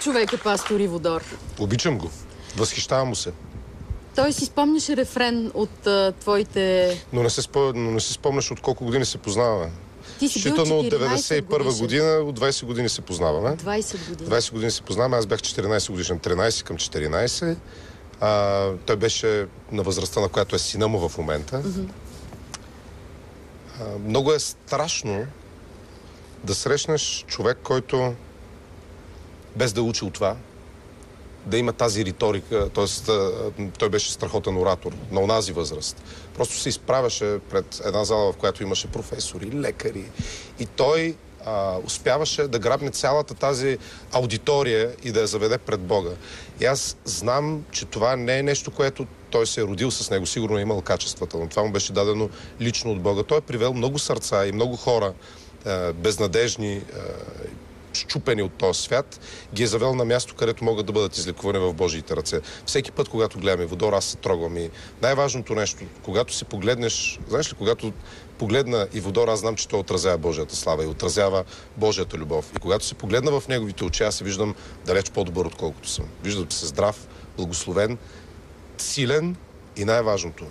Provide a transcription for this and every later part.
човек е пастор Иводор? Обичам го. Възхищавам му се. Той си спомняше рефрен от твоите... Но не се спомняш от колко години се познаваме. Ти си бил 14 от 91 година, от 20 години се познаваме. 20 години. 20 години се познаваме, аз бях 14 годишен, 13 към 14. Той беше на възрастта, на която е сина му в момента. Много е страшно да срещнеш човек, който без да учи от това, да има тази риторика, т.е. той беше страхотен оратор на онази възраст. Просто се изправяше пред една зала, в която имаше професори, лекари и той успяваше да грабне цялата тази аудитория и да я заведе пред Бога. И аз знам, че това не е нещо, което той се е родил с него, сигурно е имал качествата, но това му беше дадено лично от Бога. Той е привел много сърца и много хора, безнадежни, счупени от този свят, ги е завел на място, където могат да бъдат излекувани в Божиите ръце. Всеки път, когато гледаме Иводор, аз се трогвам и най-важното нещо, когато си погледнеш, знаеш ли, когато погледна Иводор, аз знам, че той отразява Божията слава и отразява Божията любов. И когато се погледна в неговите очи, аз се виждам далеч по-добър, отколкото съм. Виждам се здрав, благословен, силен и най-важното,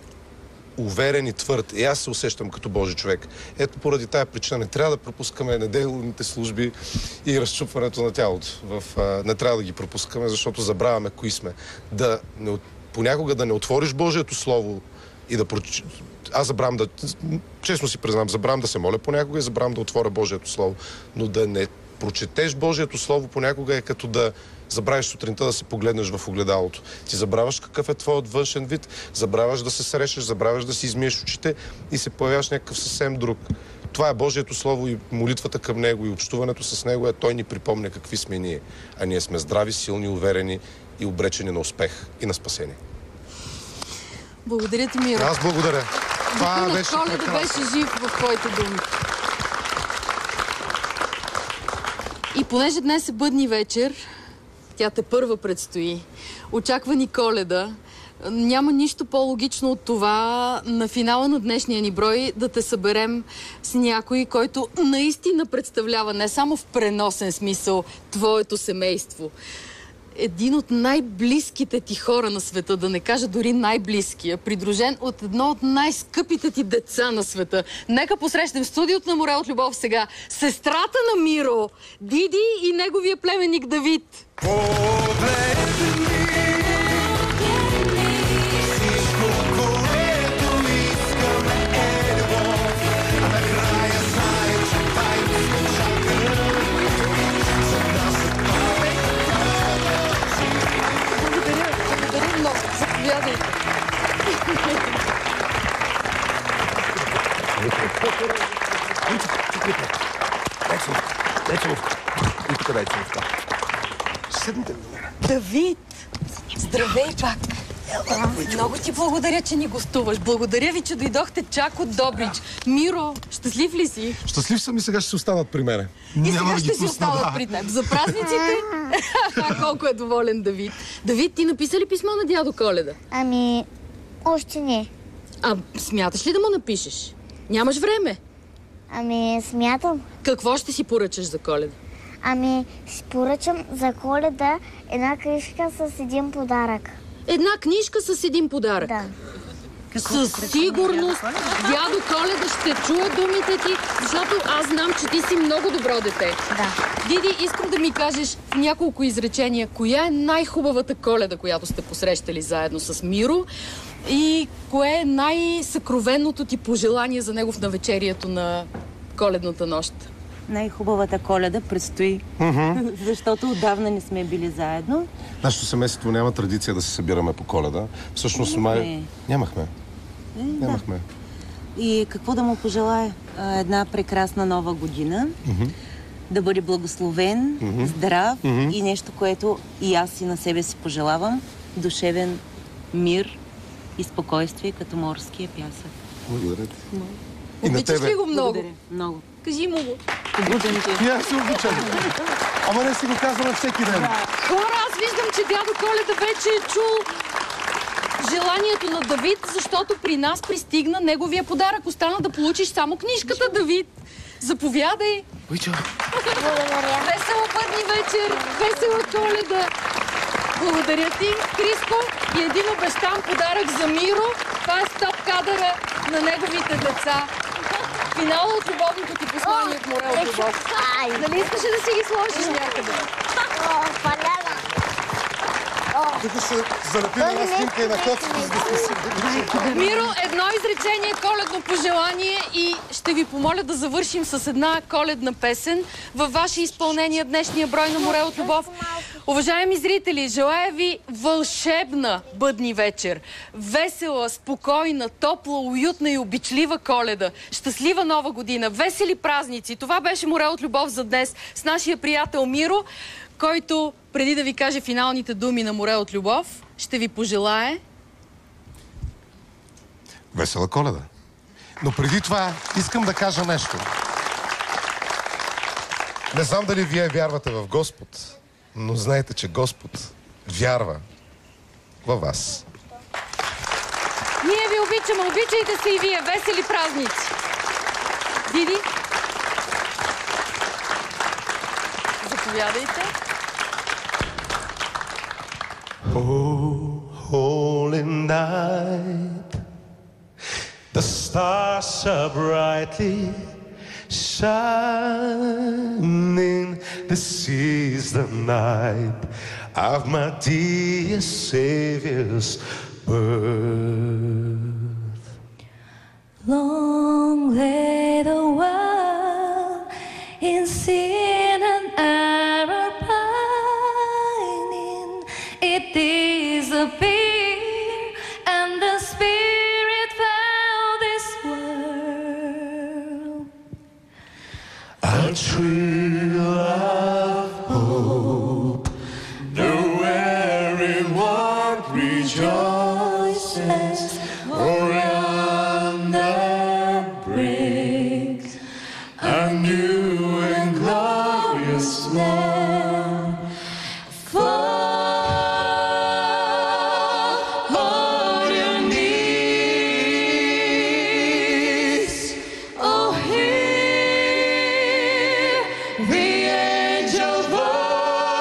уверен и твърд. И аз се усещам като Божи човек. Ето поради тая причина не трябва да пропускаме неделните служби и разчупването на тялото. Не трябва да ги пропускаме, защото забравяме кои сме. Понякога да не отвориш Божието Слово и да аз забравям честно си признам, забравям да се моля понякога и забравям да отворя Божието Слово. Но да не прочетеш Божието Слово понякога е като да забравиш сутринта да се погледнеш в огледалото. Ти забравяш какъв е твоят външен вид, забравяш да се срещаш, забравяш да си измиеш очите и се появяваш някакъв съвсем друг. Това е Божието Слово и молитвата към Него и общуването с Него Той ни припомня какви сме ние. А ние сме здрави, силни, уверени и обречени на успех и на спасение. Благодаря ти, Миро. Аз благодаря. Това беше Коледа беше жив в твоите думи. И понеже днес е бъдни вечер, тя тепърва предстои, очаква ни Коледа, няма нищо по-логично от това на финала на днешния ни брой да те съберем с някой, който наистина представлява не само в преносен смисъл твоето семейство. Един от най-близките ти хора на света, да не кажа дори най-близкия, придружен от едно от най-скъпите ти деца на света. Нека посрещнем в студиото на Море от любов сега сестрата на Миро, Диди и неговия племенник Давид. Заповядайте. Давид, здравей пак. Много ти благодаря, че ни гостуваш. Благодаря ви, че дойдохте чак от Добрич. Миро, щастлив ли си? Щастлив съм и сега ще се останат при мене. И сега ще си останат при теб. За празниците? Колко е доволен Давид. Давид, ти написа ли писмо на дядо Коледа? Ами, още не. Смяташ ли да му напишеш? Нямаш време. Ами, смятам. Какво ще си поръчаш за Коледа? Ами, си поръчам за Коледа една книжка с един подарък. Една книжка с един подарък? Да. Със сигурност дядо Коледа ще чуе думите ти, защото аз знам, че ти си много добро дете. Да. Диди, искам да ми кажеш в няколко изречения, коя е най-хубавата Коледа, която сте посрещали заедно с Миро и кое е най-съкровенното ти пожелание за него в навечерието на Коледната нощ? Най-хубавата Коледа предстои, защото отдавна не сме били заедно. Нашето семейство няма традиция да се събираме по Коледа. Всъщност нямахме. Нямахме. И какво да му пожелая? Една прекрасна нова година. Да бъде благословен, здрав и нещо, което и аз и на себе си пожелавам. Душевен мир и спокойствие, като морския пясък. Благодаря ти. Обичаш ли го много? Благодаря. Много. Кажи му го. Обичам те. И аз се обичам. Ама не си го казвам всеки ден. Хора, аз виждам, че дядо Коледа вече е чул желанието на Давид, защото при нас пристигна неговия подарък. Остана да получиш само книжката, Давид. Заповядай. Благодаря. Благодаря. Весела Бъдни вечер, весела Коледа! Благодаря ти, Криско, и един обещан подарък за Миро. Това е стоп кадъра на неговите деца. Финала от любовното ти послание от море от любов. Нали искаше да си ги сложиш някъде? Паляна! Тук ще залепим една снимка и на коците, за да сте си. Миро, едно изречение коледно пожелание и ще ви помоля да завършим с една коледна песен във ваше изпълнение днешния брой на Море от любов. Уважаеми зрители, желая ви вълшебна бъдни вечер. Весела, спокойна, топла, уютна и обичлива Коледа. Щастлива нова година, весели празници. Това беше Море от любов за днес с нашия приятел Миро, който, преди да ви каже финалните думи на Море от любов, ще ви пожелае Весела Коледа. Но преди това искам да кажа нещо. Не знам дали вие вярвате в Господ, но знаете, че Господ вярва във вас. Ние ви обичаме, обичайте се и вие. Весели празници! Диди? Заповядайте. Oh, holy night, the stars are brightly shining. This is the night of my dear Savior's birth. Long lay the world in sin and error pining. It disappeared and the Spirit filled this world. A tree of hope, the weary one rejoices, for yonder breaks a new and glorious morn. Fall on your knees, oh, hear the angel voices,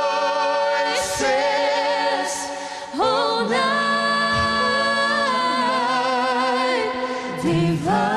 oh, night divine.